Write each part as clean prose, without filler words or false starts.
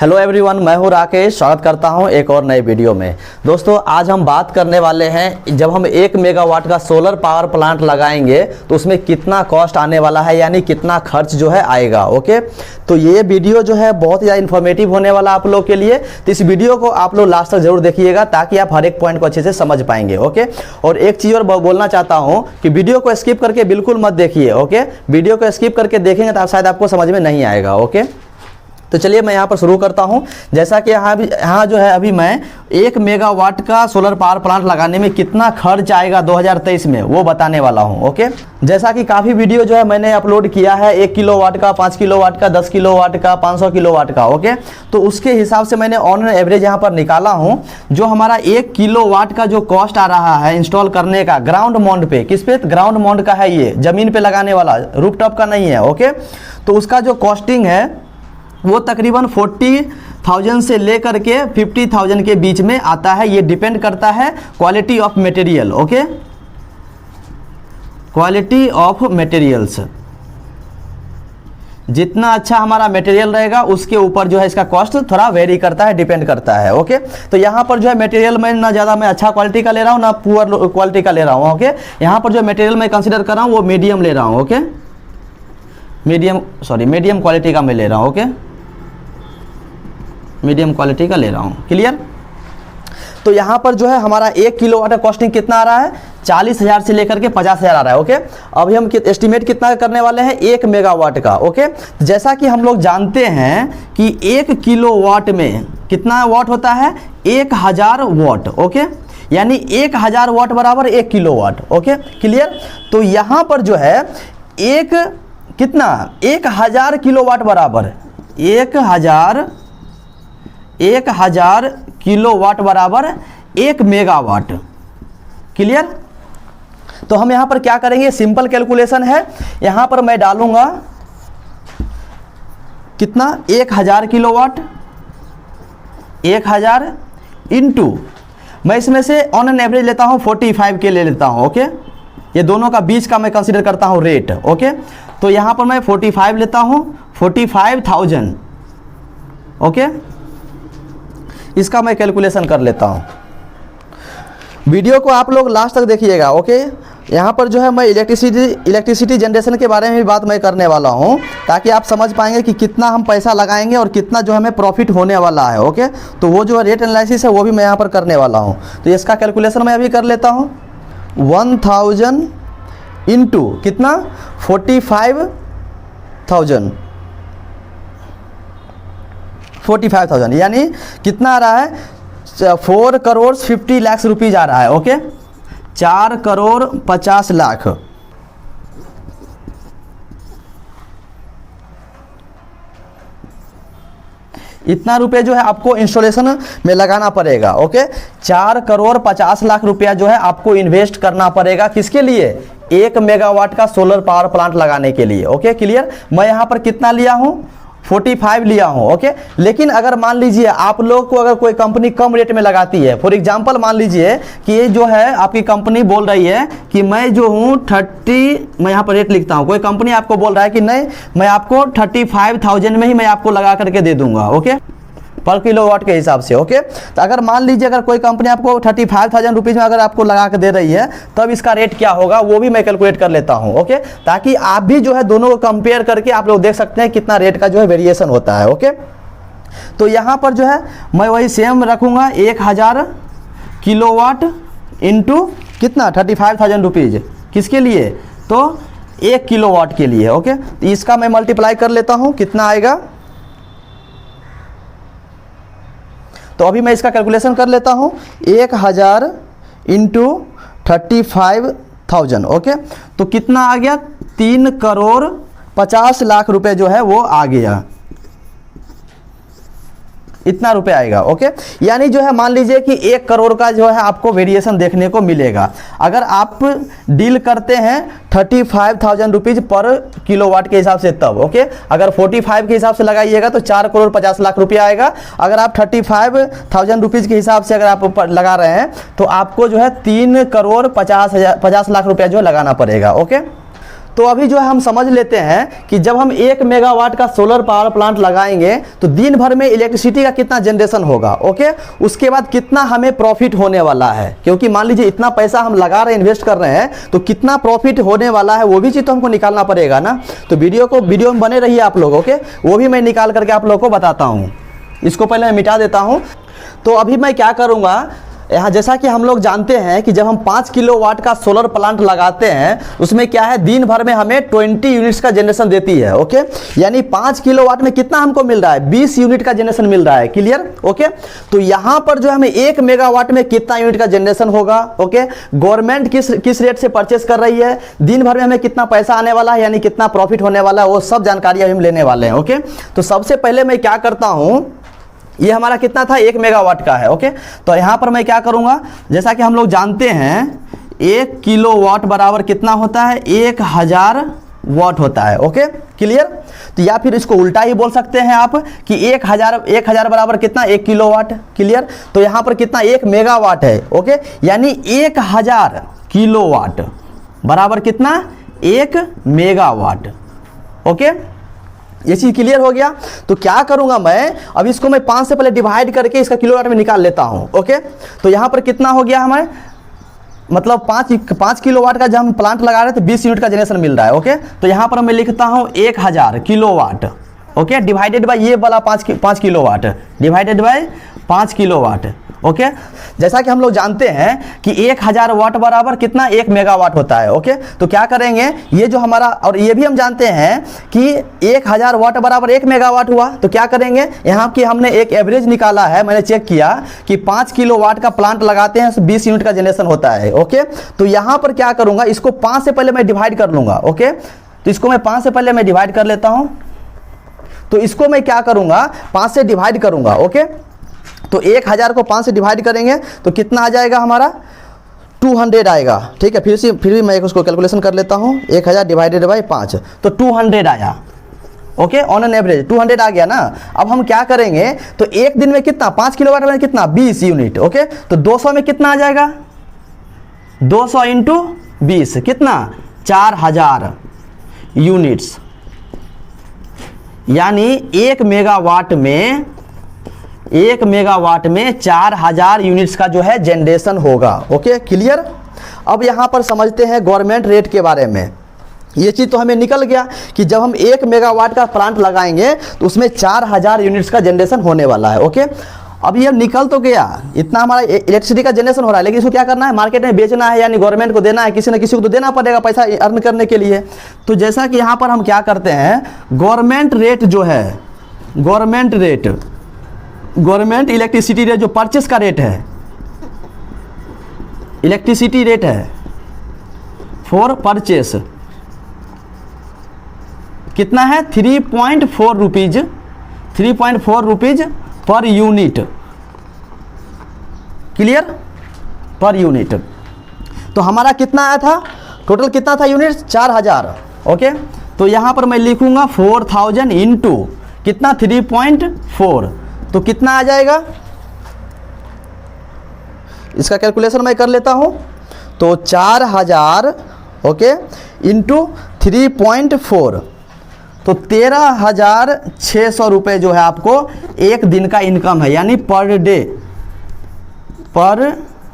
Hello everyone, मैं हूं राकेश। स्वागत करता हूं एक और नए वीडियो में। दोस्तों, आज हम बात करने वाले हैं जब हम 1 मेगावाट का सोलर पावर प्लांट लगाएंगे तो उसमें कितना कॉस्ट आने वाला है, यानी कितना खर्च जो है आएगा। ओके, तो ये वीडियो जो है बहुत ही ज़्यादा इन्फॉर्मेटिव होने वाला आप लोग के लिए। तो इस वीडियो को आप लोग लास्ट तक जरूर देखिएगा ताकि आप हर एक पॉइंट को अच्छे से समझ पाएंगे। ओके, और एक चीज़ और बोलना चाहता हूँ कि वीडियो को स्किप करके बिल्कुल मत देखिए। ओके, वीडियो को स्किप करके देखेंगे तो शायद आपको समझ में नहीं आएगा। ओके, तो चलिए मैं यहाँ पर शुरू करता हूँ। जैसा कि यहाँ जो है अभी मैं 1 मेगावाट का सोलर पावर प्लांट लगाने में कितना खर्च आएगा 2023 में वो बताने वाला हूँ। ओके, जैसा कि काफ़ी वीडियो जो है मैंने अपलोड किया है 1 किलोवाट का, 5 किलोवाट का, 10 किलोवाट का, 500 किलोवाट का। ओके, तो उसके हिसाब से मैंने ऑन एवरेज यहाँ पर निकाला हूँ जो हमारा 1 किलोवाट का जो कॉस्ट आ रहा है इंस्टॉल करने का ग्राउंड माउंट पे। किस पे? ग्राउंड माउंट का है, ये ज़मीन पे लगाने वाला, रूफटॉप का नहीं है। ओके, तो उसका जो कॉस्टिंग है वो तकरीबन 40,000 से लेकर के 50,000 के बीच में आता है। ये डिपेंड करता है quality of material. Okay, quality of materials, जितना अच्छा हमारा मटेरियल रहेगा उसके ऊपर जो है इसका कॉस्ट थोड़ा वेरी करता है, डिपेंड करता है। ओके, तो यहाँ पर जो है मटेरियल में ना ज़्यादा मैं अच्छा क्वालिटी का ले रहा हूँ ना पुअर क्वालिटी का ले रहा हूँ। ओके, यहाँ पर जो मटेरियल मैं कंसिडर कर रहा हूँ वो मीडियम ले रहा हूँ। ओके, मीडियम क्वालिटी का मैं ले रहा हूँ। ओके, मीडियम क्वालिटी का ले रहा हूँ। क्लियर? तो यहाँ पर जो है हमारा 1 किलोवाट का कॉस्टिंग कितना आ रहा है? 40,000 से लेकर के 50,000 आ रहा है। ओके, अभी हम एस्टिमेट कितना करने वाले हैं? 1 मेगावाट का। ओके, जैसा कि हम लोग जानते हैं कि 1 किलोवाट में कितना वाट होता है? 1000 वाट। ओके, यानी 1000 वाट बराबर 1 किलोवाट। Okay, clear? तो यहाँ पर जो है एक कितना 1000 किलोवाट बराबर 1000 किलोवाट बराबर 1 मेगावाट। क्लियर? तो हम यहाँ पर क्या करेंगे? सिंपल कैलकुलेशन है। यहाँ पर मैं डालूंगा कितना? 1000 किलोवाट, 1000 इंटू, मैं इसमें से ऑन एन एवरेज लेता हूँ 45 के ले लेता हूँ। ओके, ये दोनों का बीच का मैं कंसीडर करता हूँ रेट। ओके, तो यहाँ पर मैं 45 लेता हूँ, 45,000। ओके, इसका मैं कैलकुलेशन कर लेता हूँ। वीडियो को आप लोग लास्ट तक देखिएगा। ओके, यहाँ पर जो है मैं इलेक्ट्रिसिटी जनरेशन के बारे में भी बात मैं करने वाला हूँ ताकि आप समझ पाएंगे कि कितना हम पैसा लगाएंगे और कितना जो हमें प्रॉफिट होने वाला है। ओके, तो वो जो रेट एनालिसिस है वो भी मैं यहाँ पर करने वाला हूँ। तो इसका कैलकुलेशन मैं अभी कर लेता हूँ। 1000 इंटू कितना? 45,000 यानी कितना आ रहा है? 4 करोड़ 50 लाख रुपीज़ आ रहा है। ओके, 4 करोड़ 50 लाख। इतना रुपए जो है आपको इंस्टॉलेशन में लगाना पड़ेगा। ओके, 4 करोड़ 50 लाख रुपया जो है आपको इन्वेस्ट करना पड़ेगा। किसके लिए? 1 मेगावाट का सोलर पावर प्लांट लगाने के लिए। Okay, clear? मैं यहाँ पर कितना लिया हूँ? 45 लिया हूँ। ओके, लेकिन अगर मान लीजिए आप लोग को अगर कोई कंपनी कम रेट में लगाती है, फॉर एग्जांपल मान लीजिए कि ये जो है आपकी कंपनी बोल रही है कि मैं जो हूँ 30, मैं यहाँ पर रेट लिखता हूँ, कोई कंपनी आपको बोल रहा है कि नहीं मैं आपको 35,000 में ही मैं आपको लगा करके दे दूंगा। ओके, पर किलोवाट के हिसाब से। ओके, तो अगर मान लीजिए अगर कोई कंपनी आपको 35,000 रुपीज़ में अगर आपको लगा के दे रही है तब इसका रेट क्या होगा वो भी मैं कैलकुलेट कर लेता हूं। ओके, ताकि आप भी जो है दोनों को कंपेयर करके आप लोग देख सकते हैं कितना रेट का जो है वेरिएशन होता है। ओके, तो यहाँ पर जो है मैं वही सेम रखूँगा 1000 किलोवाट इंटू कितना? 35,000 रुपीज़। किसके लिए? तो 1 किलोवाट के लिए। ओके, तो इसका मैं मल्टीप्लाई कर लेता हूँ, कितना आएगा? तो अभी मैं इसका कैलकुलेशन कर लेता हूँ। 1000 इंटू 35,000। ओके, तो कितना आ गया? 3 करोड़ 50 लाख रुपए जो है वो आ गया। इतना रुपए आएगा। ओके, यानी जो है मान लीजिए कि 1 करोड़ का जो है आपको वेरिएशन देखने को मिलेगा अगर आप डील करते हैं 35,000 रुपीज़ पर किलोवाट के हिसाब से तब। ओके, अगर 45 के हिसाब से लगाइएगा तो 4 करोड़ 50 लाख रुपया आएगा। अगर आप 35,000 रुपीज़ के हिसाब से अगर आप लगा रहे हैं तो आपको जो है 3 करोड़ 50 लाख रुपया जो लगाना पड़ेगा। ओके, तो अभी जो है हम समझ लेते हैं कि जब हम 1 मेगावाट का सोलर पावर प्लांट लगाएंगे तो दिन भर में इलेक्ट्रिसिटी का कितना जनरेशन होगा, ओके। उसके बाद कितना हमें प्रॉफिट होने वाला है, क्योंकि मान लीजिए इतना पैसा हम लगा रहे हैं, इन्वेस्ट कर रहे हैं, तो कितना प्रॉफिट होने वाला है वो भी चीज़ तो हमको निकालना पड़ेगा ना। तो वीडियो में बने रहिए आप लोग, ओके। वो भी मैं निकाल करके आप लोग को बताता हूँ। इसको पहले मैं मिटा देता हूँ। तो अभी मैं क्या करूँगा, यहाँ जैसा कि हम लोग जानते हैं कि जब हम 5 किलोवाट का सोलर प्लांट लगाते हैं उसमें क्या है, दिन भर में हमें 20 यूनिट्स का जनरेशन देती है, ओके। यानी 5 किलोवाट में कितना हमको मिल रहा है, 20 यूनिट का जनरेशन मिल रहा है, क्लियर, ओके। तो यहाँ पर जो हमें 1 मेगावाट में कितना यूनिट का जनरेशन होगा, ओके। गवर्नमेंट किस रेट से परचेस कर रही है, दिन भर में हमें कितना पैसा आने वाला है, यानी कितना प्रॉफिट होने वाला है, वो सब जानकारी हम लेने वाले हैं, ओके। तो सबसे पहले मैं क्या करता हूँ, ये हमारा कितना था, 1 मेगावाट का है, ओके। तो यहाँ पर मैं क्या करूँगा, जैसा कि हम लोग जानते हैं 1 किलोवाट बराबर कितना होता है, 1000 वाट होता है, ओके, क्लियर। तो या फिर इसको उल्टा ही बोल सकते हैं आप कि 1000 बराबर कितना, 1 किलोवाट, क्लियर। तो यहाँ पर कितना, 1 मेगावाट है, ओके। यानी 1000 किलोवाट बराबर कितना, 1 मेगावाट, ओके। ये चीज़ क्लियर हो गया। तो क्या करूंगा मैं, अब इसको मैं 5 से पहले डिवाइड करके इसका किलोवाट में निकाल लेता हूं, ओके। तो यहाँ पर कितना हो गया हमारे, मतलब 5 किलोवाट का जब हम प्लांट लगा रहे हैं तो 20 यूनिट का जनरेशन मिल रहा है, ओके। तो यहाँ पर मैं लिखता हूँ 1000 किलोवाट, ओके, डिवाइडेड बाय ये वाला 5 kilowatt, divided by 5 kilowatt, okay. जैसा कि हम लोग जानते हैं कि 1000 वाट बराबर कितना, 1 मेगावाट होता है, ओके। तो क्या करेंगे, ये जो हमारा, और ये भी हम जानते हैं कि 1000 वाट बराबर 1 मेगावाट हुआ, तो क्या करेंगे, यहाँ की हमने एक एवरेज निकाला है, मैंने चेक किया कि 5 किलोवाट का प्लांट लगाते हैं तो 20 यूनिट का जनरेशन होता है, ओके। तो यहाँ पर क्या करूँगा, इसको 5 से पहले मैं डिवाइड कर लूँगा, ओके। तो इसको मैं 5 से पहले मैं डिवाइड कर लेता हूँ। तो इसको मैं क्या करूँगा, 5 से डिवाइड करूँगा, ओके। तो 1000 को 5 से डिवाइड करेंगे तो कितना आ जाएगा हमारा, 200 आएगा, ठीक है। फिर भी मैं उसको कैलकुलेशन कर लेता हूँ, 1000 डिवाइडेड बाई 5, तो 200 आया, ओके। ऑन एन एवरेज 200 आ गया ना। अब हम क्या करेंगे, तो एक दिन में कितना, 5 किलोवाट में कितना, 20 यूनिट, ओके। तो 200 में कितना आ जाएगा, 200 इंटू 20 कितना, 4000 यूनिट्स, यानी 1 मेगावाट में 4000 यूनिट्स का जो है जनरेशन होगा, ओके, क्लियर। अब यहाँ पर समझते हैं गवर्नमेंट रेट के बारे में। ये चीज़ तो हमें निकल गया कि जब हम 1 मेगावाट का प्लांट लगाएंगे तो उसमें 4000 यूनिट्स का जनरेशन होने वाला है, ओके। अब ये निकल तो गया, इतना हमारा इलेक्ट्रिसिटी का जनरेशन हो रहा है, लेकिन इसको क्या करना है, मार्केट में बेचना है, यानी गवर्नमेंट को देना है, किसी न किसी को तो देना पड़ेगा पैसा अर्न करने के लिए। तो जैसा कि यहाँ पर हम क्या करते हैं, गवर्नमेंट रेट जो है, गवर्नमेंट इलेक्ट्रिसिटी रेट जो परचेस का रेट है, इलेक्ट्रिसिटी रेट है फॉर परचेस कितना है, 3.4 rupees per unit, clear, per unit. तो हमारा कितना आया था, टोटल कितना था यूनिट, 4000, ओके। तो यहाँ पर मैं लिखूंगा 4000 इंटू कितना, 3.4, तो कितना आ जाएगा, इसका कैलकुलेशन मैं कर लेता हूँ। तो 4000, ओके, इंटू 3.4, तो 13600 रुपये जो है आपको एक दिन का इनकम है, यानी पर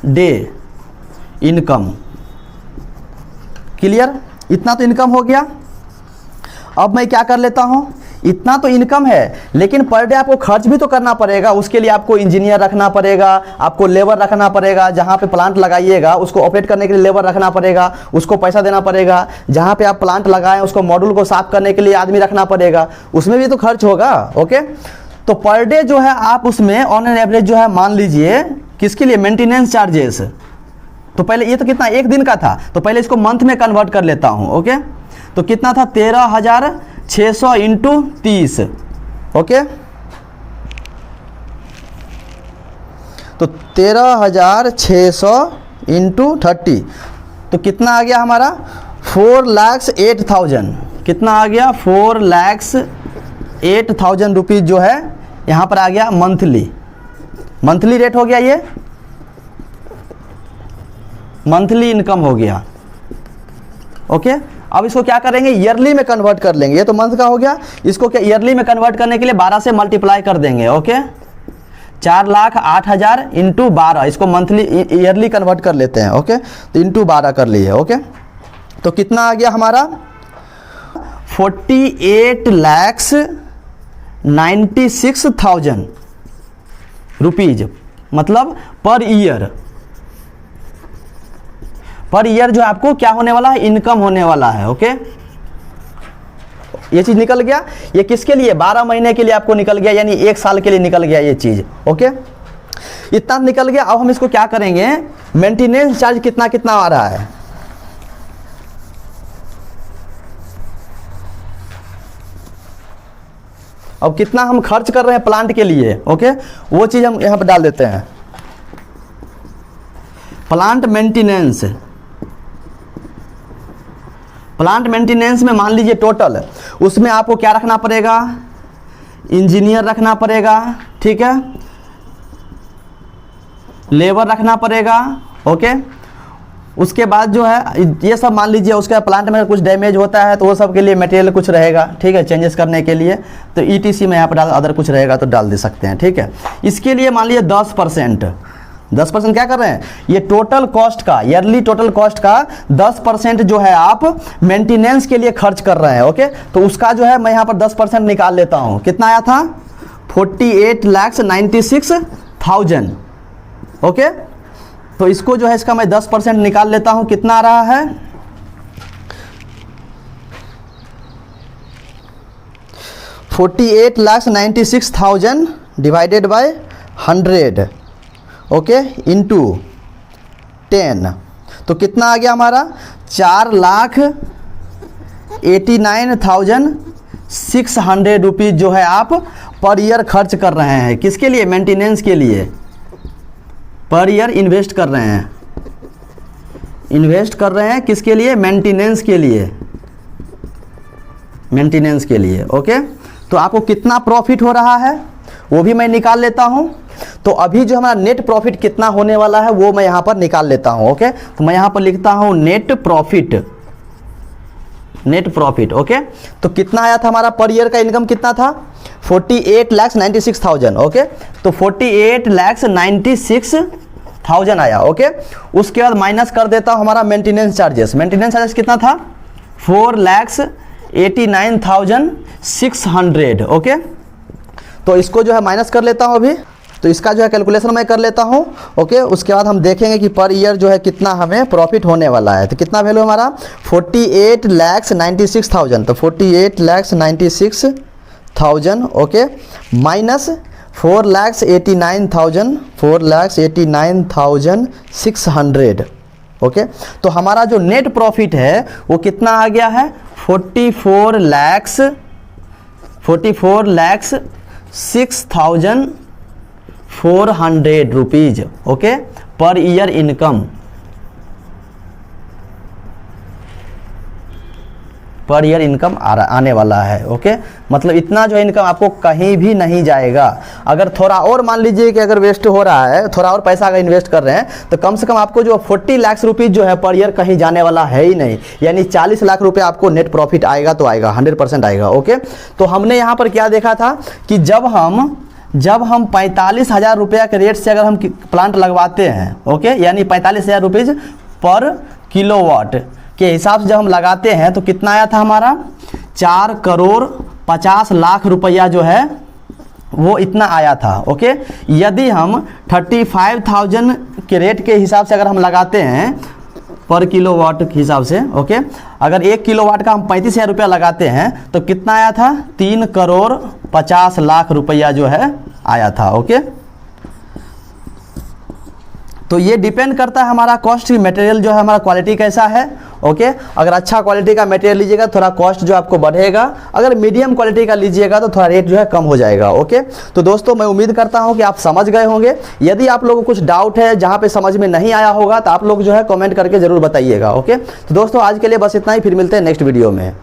डे इनकम, क्लियर। इतना तो इनकम हो गया। अब मैं क्या कर लेता हूँ, इतना तो इनकम है, लेकिन पर डे आपको खर्च भी तो करना पड़ेगा। उसके लिए आपको इंजीनियर रखना पड़ेगा, आपको लेबर रखना पड़ेगा, जहाँ पे प्लांट लगाइएगा उसको ऑपरेट करने के लिए लेबर रखना पड़ेगा, उसको पैसा देना पड़ेगा। जहाँ पे आप प्लांट लगाएं उसको मॉड्यूल को साफ करने के लिए आदमी रखना पड़ेगा, उसमें भी तो खर्च होगा, ओके। तो पर डे जो है आप उसमें ऑन एन एवरेज जो है मान लीजिए किसके लिए, मेंटेनेंस चार्जेस। तो पहले ये तो कितना, एक दिन का था, तो पहले इसको मंथ में कन्वर्ट कर लेता हूँ, ओके। तो कितना था, 13600 इंटू 30, ओके। तो 13600 इंटू 30, तो कितना आ गया हमारा, 4,08,000। कितना आ गया, 4,08,000 रुपीज़ जो है यहाँ पर आ गया मंथली रेट हो गया, ये मंथली इनकम हो गया, ओके। अब इसको क्या करेंगे, ईयरली में कन्वर्ट कर लेंगे। ये तो मंथ का हो गया, इसको क्या ईयरली में कन्वर्ट करने के लिए 12 से मल्टीप्लाई कर देंगे। ओके, 4,08,000 इंटू 12, इसको मंथली ईयरली कन्वर्ट कर लेते हैं। ओके, तो इंटू 12 कर लिए। ओके, तो कितना आ गया हमारा 48,96,000 रुपीज, मतलब पर ईयर जो आपको क्या होने वाला है, इनकम होने वाला है। ओके, ये चीज निकल गया। ये किसके लिए, 12 महीने के लिए आपको निकल गया, यानी 1 साल के लिए निकल गया ये चीज। ओके, इतना निकल गया। अब हम इसको क्या करेंगे, मेंटेनेंस चार्ज कितना कितना आ रहा है, अब कितना हम खर्च कर रहे हैं प्लांट के लिए। ओके, वो चीज हम यहां पर डाल देते हैं। प्लांट मेंटेनेंस में मान लीजिए टोटल, उसमें आपको क्या रखना पड़ेगा, इंजीनियर रखना पड़ेगा, ठीक है, लेबर रखना पड़ेगा। ओके, उसके बाद जो है ये सब मान लीजिए, उसके प्लांट में कुछ डैमेज होता है तो वो सब के लिए मटेरियल कुछ रहेगा, ठीक है, चेंजेस करने के लिए। तो ETC में यहाँ पर डाल, अदर कुछ रहेगा तो डाल दे सकते हैं, ठीक है। इसके लिए मान लीजिए 10% क्या कर रहे हैं, ये टोटल कॉस्ट का, ईयरली टोटल कॉस्ट का 10% जो है आप मेंटेनेंस के लिए खर्च कर रहे हैं। ओके, तो उसका जो है मैं यहाँ पर 10% निकाल लेता हूँ। कितना आया था, 48,96,000। ओके, तो इसको जो है इसका मैं 10% निकाल लेता हूँ। कितना आ रहा है, 48,96,000 डिवाइडेड बाय 100। ओके, इंटू 10, तो कितना आ गया हमारा 4,89,600 रुपीज़ जो है आप पर ईयर खर्च कर रहे हैं। किसके लिए, मेंटेनेंस के लिए पर ईयर इन्वेस्ट कर रहे हैं। किसके लिए, मेंटेनेंस के लिए। ओके, तो आपको कितना प्रॉफिट हो रहा है वो भी मैं निकाल लेता हूं। तो अभी जो हमारा नेट प्रॉफिट कितना होने वाला है वो मैं यहां पर निकाल लेता हूं। ओके, तो मैं यहां पर लिखता हूं नेट प्रॉफिट। ओके, तो कितना आया था हमारा पर ईयर का इनकम कितना था, 48,96,000। ओके, तो 48,96,000 आया। ओके, उसके बाद माइनस कर देता हूं हमारा मेंटेनेंस चार्जेस कितना था, 4,89,600। ओके, तो इसको जो है माइनस कर लेता हूं अभी, तो इसका जो है कैलकुलेशन मैं कर लेता हूं। ओके, उसके बाद हम देखेंगे कि पर ईयर जो है कितना हमें प्रॉफिट होने वाला है। तो कितना वैल्यू हमारा 48,96,000, तो 48,96,000। Okay, minus 4,89,600। ओके, तो हमारा जो नेट प्रॉफिट है वो कितना आ गया है, 44,06,400 rupees. Okay, per year income, आने वाला है। ओके, मतलब इतना जो इनकम आपको कहीं भी नहीं जाएगा। अगर थोड़ा और मान लीजिए कि अगर वेस्ट हो रहा है, थोड़ा और पैसा अगर इन्वेस्ट कर रहे हैं, तो कम से कम आपको जो 40 लाख रुपीज़ जो है पर ईयर कहीं जाने वाला है ही नहीं, यानी 40 लाख रुपए आपको नेट प्रॉफिट आएगा, तो आएगा 100% आएगा। ओके, तो हमने यहाँ पर क्या देखा था कि जब हम 45,000 रुपया के रेट से अगर हम प्लांट लगवाते हैं, ओके, यानी 45,000 रुपीज़ पर किलोवाट के हिसाब से जब हम लगाते हैं तो कितना आया था हमारा, 4,50,00,000 रुपया जो है वो इतना आया था। ओके, यदि हम 35,000 के रेट के हिसाब से अगर हम लगाते हैं पर किलोवाट के हिसाब से, ओके, अगर 1 किलोवाट का हम 35,000 रुपया लगाते हैं तो कितना आया था, 3,50,00,000 रुपया जो है आया था। ओके, तो ये डिपेंड करता है हमारा कॉस्ट की, मटेरियल जो है हमारा क्वालिटी कैसा है। ओके, अगर अच्छा क्वालिटी का मटेरियल लीजिएगा थोड़ा कॉस्ट जो आपको बढ़ेगा, अगर मीडियम क्वालिटी का लीजिएगा तो थोड़ा रेट जो है कम हो जाएगा। ओके, तो दोस्तों मैं उम्मीद करता हूं कि आप समझ गए होंगे। यदि आप लोगों को कुछ डाउट है, जहां पे समझ में नहीं आया होगा, तो आप लोग जो है कमेंट करके जरूर बताइएगा। ओके, तो दोस्तों आज के लिए बस इतना ही, फिर मिलते हैं नेक्स्ट वीडियो में।